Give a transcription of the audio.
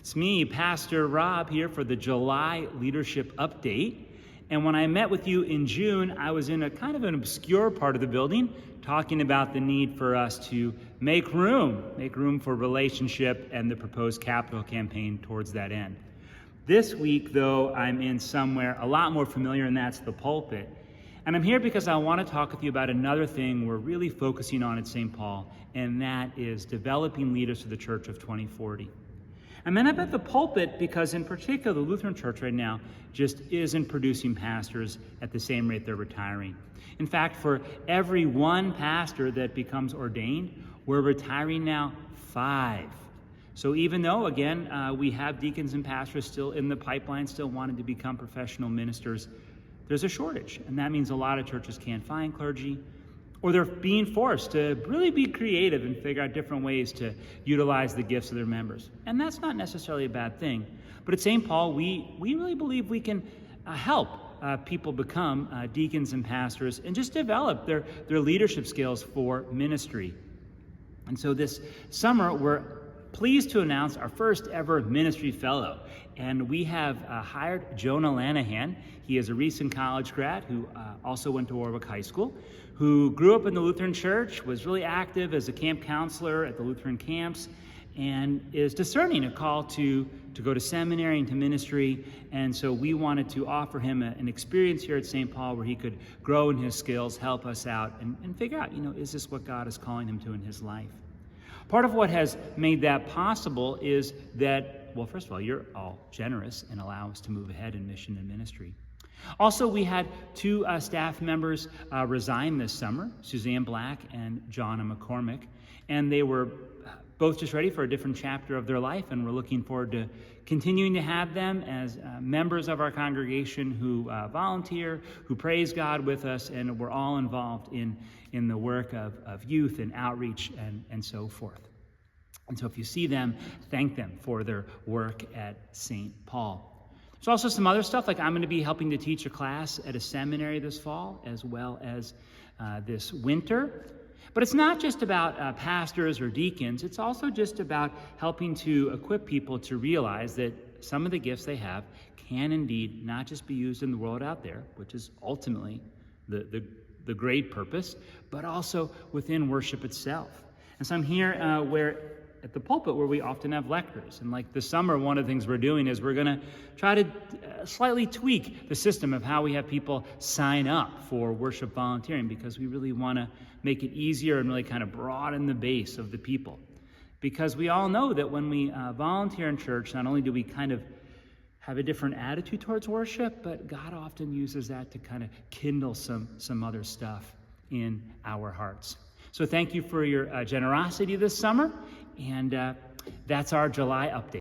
It's me, Pastor Rob, here for the July Leadership Update. And when I met with you in June, I was in a kind of an obscure part of the building talking about the need for us to make room for relationship and the proposed capital campaign towards that end. This week, though, I'm in somewhere a lot more familiar, and that's the pulpit. And I'm here because I want to talk with you about another thing we're really focusing on at St. Paul, and that is developing leaders for the Church of 2040. And then I'm at the pulpit because, in particular, the Lutheran Church right now just isn't producing pastors at the same rate they're retiring. In fact, for every one pastor that becomes ordained, we're retiring now 5. So even though, again, we have deacons and pastors still in the pipeline, still wanting to become professional ministers, there's a shortage. And that means a lot of churches can't find clergy, or they're being forced to really be creative and figure out different ways to utilize the gifts of their members. And that's not necessarily a bad thing. But at St. Paul, we really believe we can help people become deacons and pastors and just develop their leadership skills for ministry. And so this summer, we're pleased to announce our first ever ministry fellow. And we have hired Jonah Lanahan. He is a recent college grad who also went to Warwick High School, who grew up in the Lutheran Church, was really active as a camp counselor at the Lutheran camps, and is discerning a call to go to seminary and to ministry. And so we wanted to offer him an experience here at St. Paul where he could grow in his skills, help us out, and figure out, is this what God is calling him to in his life? Part of what has made that possible is that, well, first of all, you're all generous and allow us to move ahead in mission and ministry. Also, we had 2 staff members resign this summer, Suzanne Black and Jonna McCormick, and they were both just ready for a different chapter of their life, and we're looking forward to continuing to have them as members of our congregation who volunteer, who praise God with us, and we're all involved in the work of youth and outreach and so forth. And so if you see them, thank them for their work at St. Paul. There's also some other stuff, like I'm going to be helping to teach a class at a seminary this fall, as well as this winter. But it's not just about pastors or deacons. It's also just about helping to equip people to realize that some of the gifts they have can indeed not just be used in the world out there, which is ultimately the great purpose, but also within worship itself. And so I'm here at the pulpit where we often have lectors. And like this summer, one of the things we're doing is we're going to try to slightly tweak the system of how we have people sign up for worship volunteering, because we really want to make it easier and really kind of broaden the base of the people. Because we all know that when we volunteer in church, not only do we kind of have a different attitude towards worship, but God often uses that to kind of kindle some other stuff in our hearts. So thank you for your generosity this summer, and that's our July update.